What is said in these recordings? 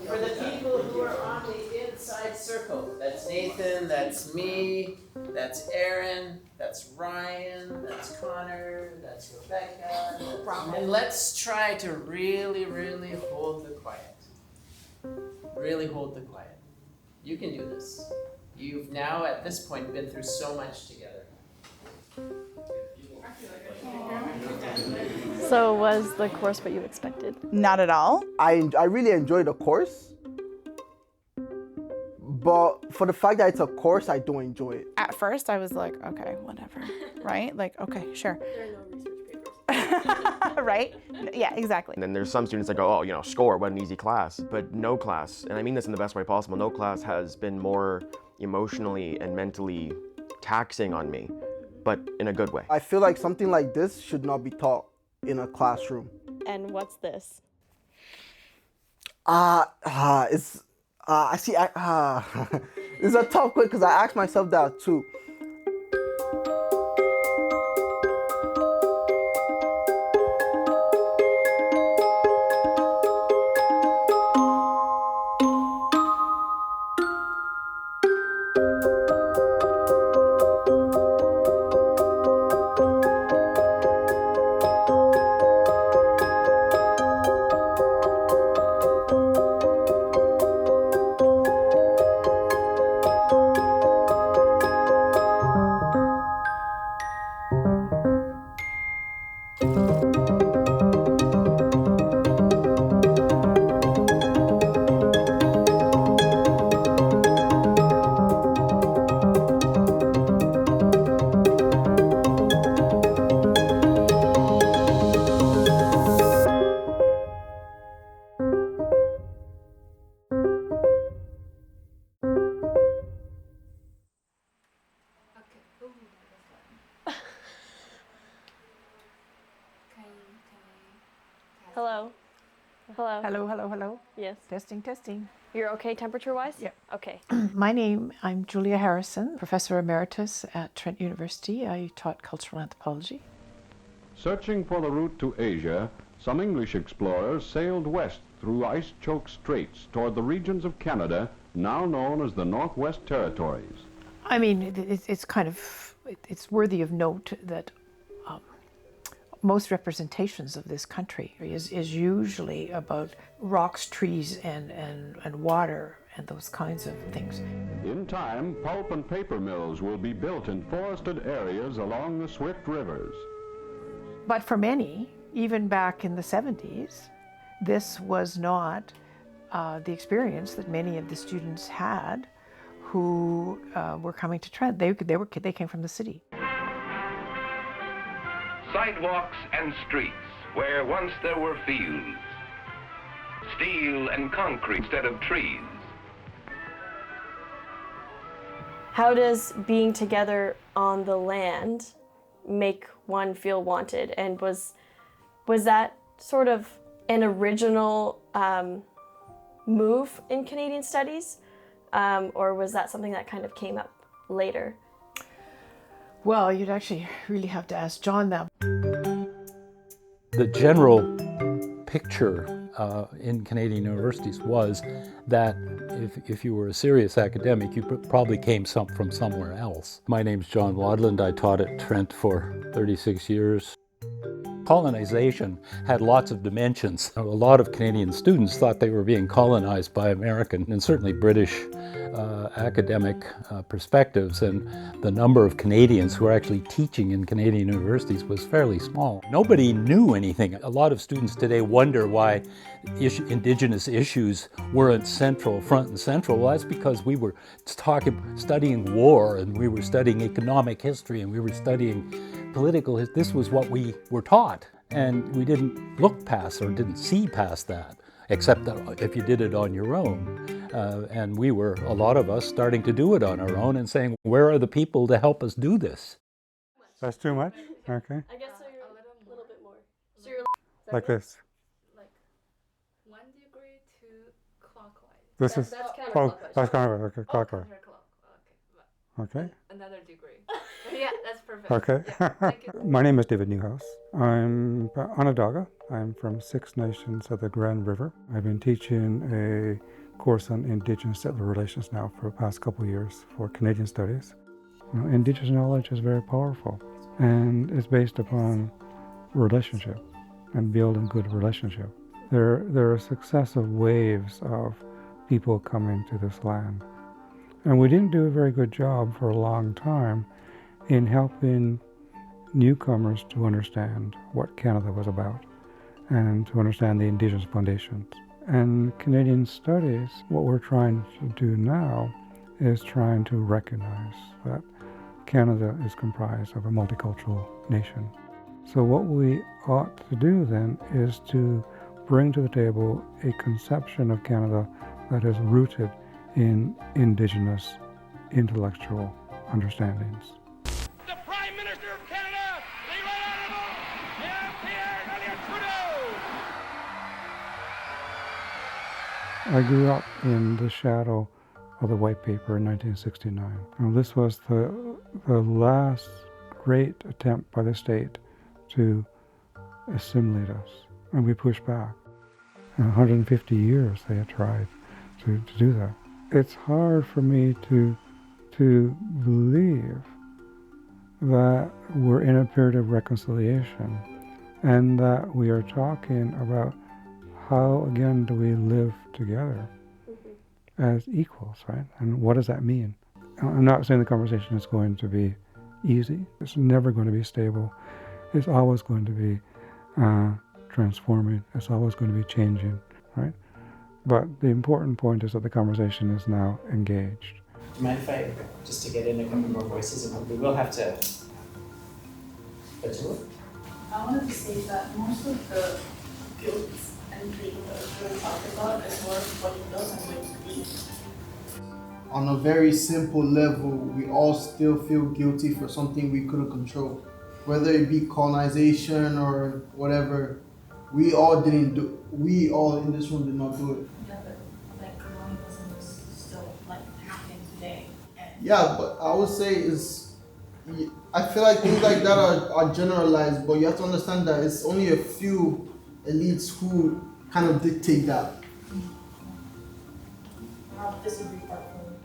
For the people who are on the inside circle, that's Nathan, that's me, that's Aaron, that's Ryan, that's Connor, that's Rebecca. And let's try to really, really hold the quiet. Really hold the quiet. You can do this. You've now, at this point, been through so much together. So was the course what you expected? Not at all. I really enjoyed the course, but for the fact that it's a course, I don't enjoy it. At first, I was like, okay, whatever, right? Like, okay, sure. There are no research papers. Right? Yeah, exactly. And then there's some students that go, oh, score, what an easy class. But no class, and I mean this in the best way possible, no class has been more emotionally and mentally taxing on me, but in a good way. I feel like something like this should not be taught in a classroom. And what's this? It's it's a tough question because I asked myself that too. Hello. Hello. Hello, hello, hello. Yes. Testing, testing. You're okay temperature-wise? Yeah. Okay. I'm Julia Harrison, Professor Emeritus at Trent University. I taught cultural anthropology. Searching for the route to Asia, some English explorers sailed west through ice-choked straits toward the regions of Canada, now known as the Northwest Territories. I mean, it's worthy of note that most representations of this country is usually about rocks, trees, and water and those kinds of things. In time, pulp and paper mills will be built in forested areas along the swift rivers. But for many, even back in the 70s, this was not the experience that many of the students had who were coming to Trent. They came from the city. Sidewalks and streets where once there were fields, steel and concrete instead of trees. How does being together on the land make one feel wanted? And was that sort of an original move in Canadian studies? Or was that something that kind of came up later? Well, you'd actually really have to ask John that. The general picture in Canadian universities was that if you were a serious academic, you probably came from somewhere else. My name's John Wadland. I taught at Trent for 36 years. Colonization had lots of dimensions. A lot of Canadian students thought they were being colonized by American and certainly British academic perspectives, and the number of Canadians who were actually teaching in Canadian universities was fairly small. Nobody knew anything. A lot of students today wonder why Indigenous issues weren't front and central. Well, that's because we were studying war, and we were studying economic history, and we were studying political history. This was what we were taught, and we didn't look past or didn't see past that, except that if you did it on your own. And we were, a lot of us, starting to do it on our own and saying, where are the people to help us do this? That's too much? Okay. I guess so. You're a little bit more. So you're like this. Like 1 degree to clockwise. This is. That's Oh, counterclockwise. that's counterclockwise. Okay, clockwise. Okay. Another degree. Yeah, that's perfect. Okay. Yeah, thank you. My name is David Newhouse. I'm Onondaga, I'm from 6 nations of the Grand River. I've been teaching a course on Indigenous settler relations now for the past couple of years for Canadian studies. You know, Indigenous knowledge is very powerful, and it's based upon relationship and building good relationship. There are successive waves of people coming to this land. And we didn't do a very good job for a long time in helping newcomers to understand what Canada was about and to understand the Indigenous foundations. And Canadian studies, what we're trying to do now is trying to recognize that Canada is comprised of a multicultural nation. So what we ought to do then is to bring to the table a conception of Canada that is rooted in Indigenous intellectual understandings. The Prime Minister of Canada, the Right Honourable Pierre Trudeau. I grew up in the shadow of the White Paper in 1969. And this was the last great attempt by the state to assimilate us, and we pushed back. 150 years they had tried to do that. It's hard for me to believe that we're in a period of reconciliation and that we are talking about how again do we live together as equals, right? And what does that mean? I'm not saying the conversation is going to be easy. It's never going to be stable. It's always going to be transforming. It's always going to be changing, right? But the important point is that the conversation is now engaged. Do you mind if I, just to get in a couple more voices, and we will have to. I wanted to say that most of the guilt and pain that we're really talking about is more of what it does and what it means. On a very simple level, we all still feel guilty for something we couldn't control. Whether it be colonization or whatever, we all in this room did not do it. Yeah, but like colonialism is still like happening today. Yeah, but I would say I feel like things like that are generalized, but you have to understand that it's only a few elites who kind of dictate that.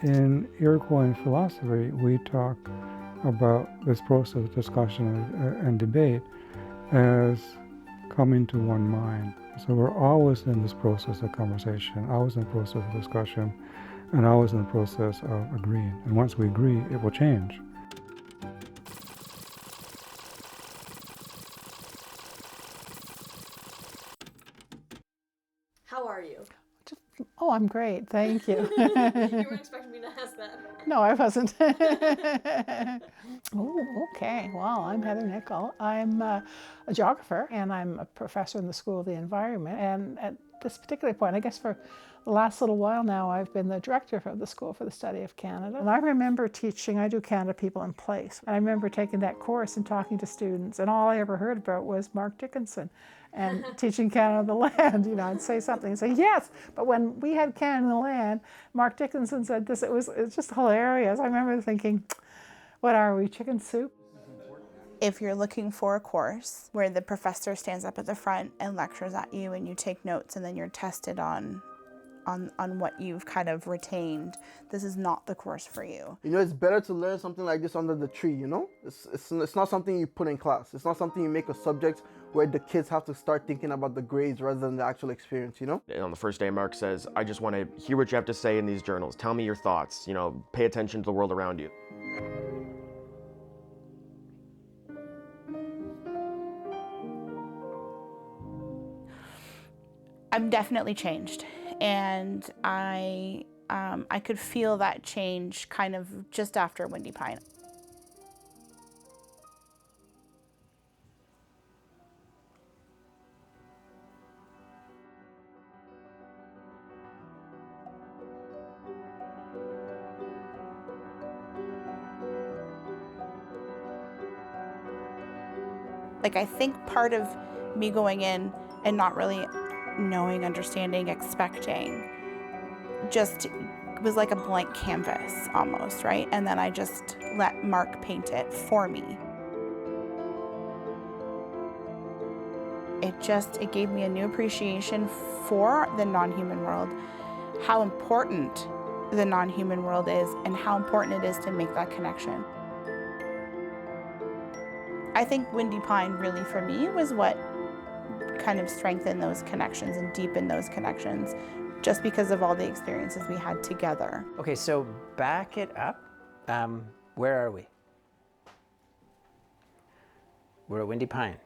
In Iroquois philosophy, we talk about this process of discussion and debate as coming to one mind. So we're always in this process of conversation, always in the process of discussion, and always in the process of agreeing. And once we agree, it will change. How are you? Oh, I'm great, thank you. You weren't expecting me to ask that. No, I wasn't. Oh, okay. Well, I'm Heather Nickel. I'm a geographer, and I'm a professor in the School of the Environment. And at this particular point, I guess for the last little while now, I've been the director of the School for the Study of Canada. And I remember teaching, I do Canada People in Place. And I remember taking that course and talking to students, and all I ever heard about was Mark Dickinson and teaching Canada the Land. You know, I'd say something and say, yes, but when we had Canada the Land, Mark Dickinson said this. It's just hilarious. I remember thinking, what are we, chicken soup? If you're looking for a course where the professor stands up at the front and lectures at you and you take notes and then you're tested on what you've kind of retained, this is not the course for you. You know, it's better to learn something like this under the tree, you know? It's not something you put in class. It's not something you make a subject where the kids have to start thinking about the grades rather than the actual experience, you know? And on the first day, Mark says, I just want to hear what you have to say in these journals. Tell me your thoughts, you know, pay attention to the world around you. I'm definitely changed, and I could feel that change kind of just after Windy Pine. Like, I think part of me going in and not really knowing, understanding, expecting, just was like a blank canvas almost, right? And then I just let Mark paint it for me. It gave me a new appreciation for the non-human world, how important the non-human world is, and how important it is to make that connection. I think Windy Pine really, for me, was what kind of strengthened those connections and deepened those connections, just because of all the experiences we had together. Okay, so back it up. Where are we? We're at Windy Pine.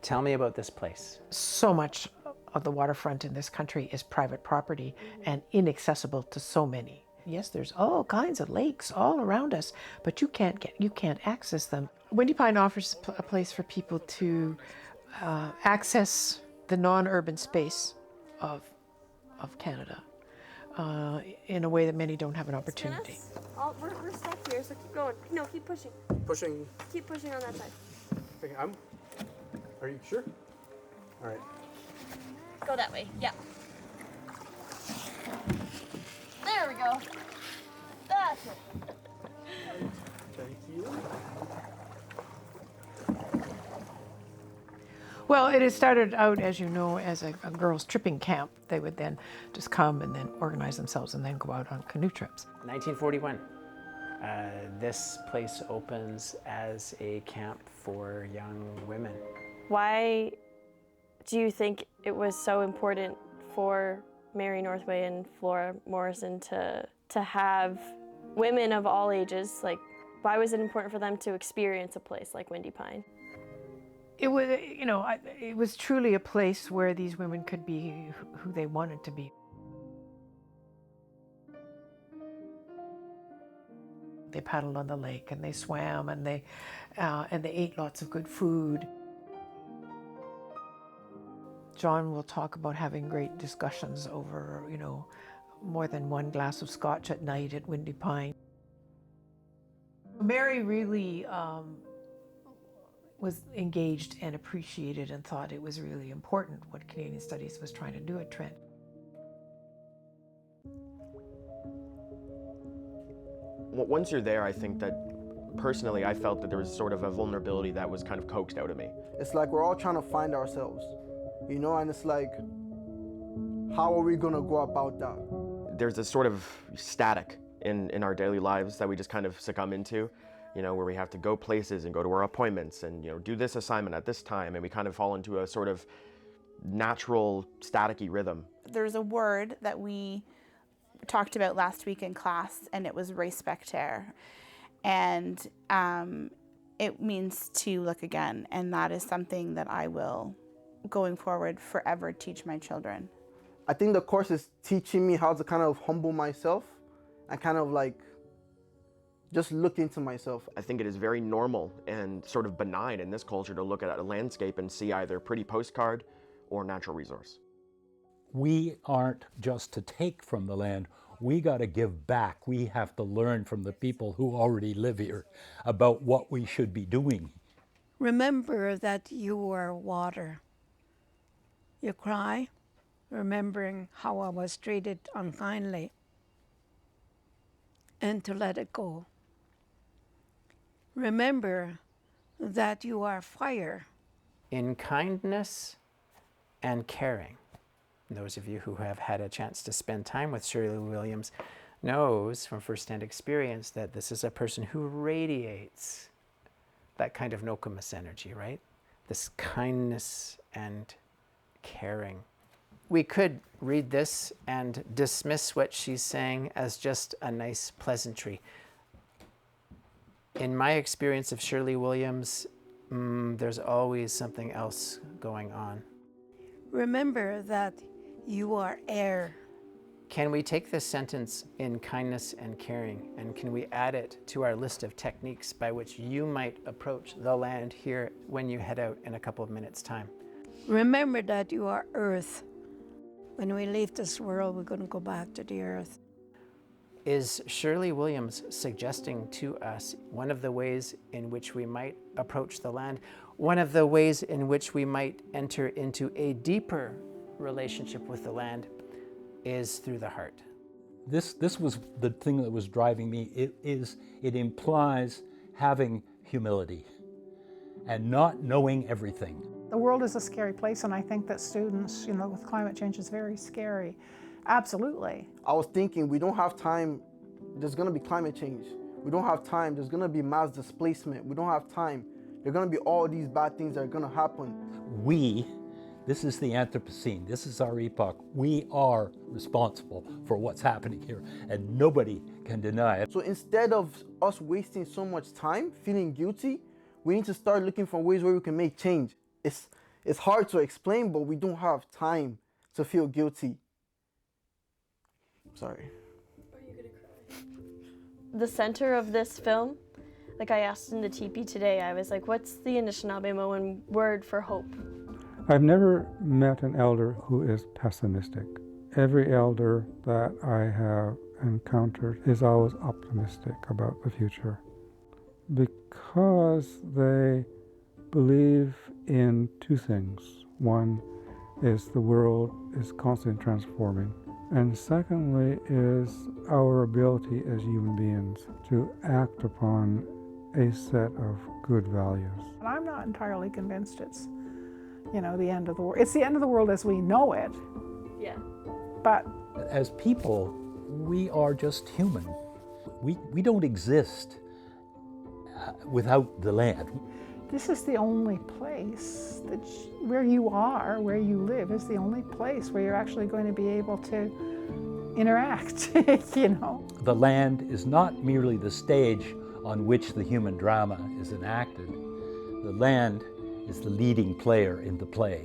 Tell me about this place. So much of the waterfront in this country is private property and inaccessible to so many. Yes, there's all kinds of lakes all around us, but you can't access them. Windy Pine offers a place for people to access the non-urban space of Canada in a way that many don't have an opportunity. We're stuck here, so keep going. No, keep pushing. Pushing. Keep pushing on that side. Okay, are you sure? All right. Go that way, yeah. There we go. That's it. Thank you. Well, it had started out, as you know, as a girls' tripping camp. They would then just come and then organize themselves and then go out on canoe trips. 1941. This place opens as a camp for young women. Why do you think it was so important for Mary Northway and Flora Morrison to have women of all ages? Like, why was it important for them to experience a place like Windy Pine? It was, it was truly a place where these women could be who they wanted to be. They paddled on the lake and they swam and they ate lots of good food. John will talk about having great discussions over, more than one glass of scotch at night at Windy Pine. Mary really was engaged and appreciated and thought it was really important what Canadian Studies was trying to do at Trent. Once you're there, I think that personally I felt that there was sort of a vulnerability that was kind of coaxed out of me. It's like we're all trying to find ourselves, and it's like, how are we gonna go about that? There's this sort of static in our daily lives that we just kind of succumb into, where we have to go places and go to our appointments and, do this assignment at this time, and we kind of fall into a sort of natural staticky rhythm. There's a word that we talked about last week in class, and it was respecter. And it means to look again, and that is something that I will, going forward, forever teach my children. I think the course is teaching me how to kind of humble myself and kind of like just look into myself. I think it is very normal and sort of benign in this culture to look at a landscape and see either pretty postcard or natural resource. We aren't just to take from the land, we got to give back. We have to learn from the people who already live here about what we should be doing. Remember that you are water. You cry, remembering how I was treated unkindly, and to let it go. Remember that you are fire. In kindness and caring. Those of you who have had a chance to spend time with Shirley Williams knows from firsthand experience that this is a person who radiates that kind of Nokomis energy, right? This kindness and caring. We could read this and dismiss what she's saying as just a nice pleasantry. In my experience of Shirley Williams, there's always something else going on. Remember that you are air. Can we take this sentence, in kindness and caring, and can we add it to our list of techniques by which you might approach the land here when you head out in a couple of minutes' time? Remember that you are earth. When we leave this world, we're going to go back to the earth. Is Shirley Williams suggesting to us one of the ways in which we might approach the land, one of the ways in which we might enter into a deeper relationship with the land is through the heart? This was the thing that was driving me. It implies having humility and not knowing everything. The world is a scary place, and I think that students, with climate change is very scary. Absolutely. I was thinking, we don't have time, there's gonna be climate change. We don't have time, there's gonna be mass displacement. We don't have time. There are gonna be all these bad things that are gonna happen. This is the Anthropocene, this is our epoch. We are responsible for what's happening here, and nobody can deny it. So instead of us wasting so much time feeling guilty, we need to start looking for ways where we can make change. It's hard to explain, but we don't have time to feel guilty. Sorry. The center of this film, like I asked in the teepee today, I was like, what's the Anishinaabemowin word for hope? I've never met an elder who is pessimistic. Every elder that I have encountered is always optimistic about the future because they believe in two things. One is the world is constantly transforming, and secondly is our ability as human beings to act upon a set of good values. And I'm not entirely convinced it's, the end of the world. It's the end of the world as we know it. Yeah. But as people, we are just human. We don't exist without the land. this is the only place that where you are, where you live, is the only place where you're actually going to be able to interact, The land is not merely the stage on which the human drama is enacted. The land is the leading player in the play.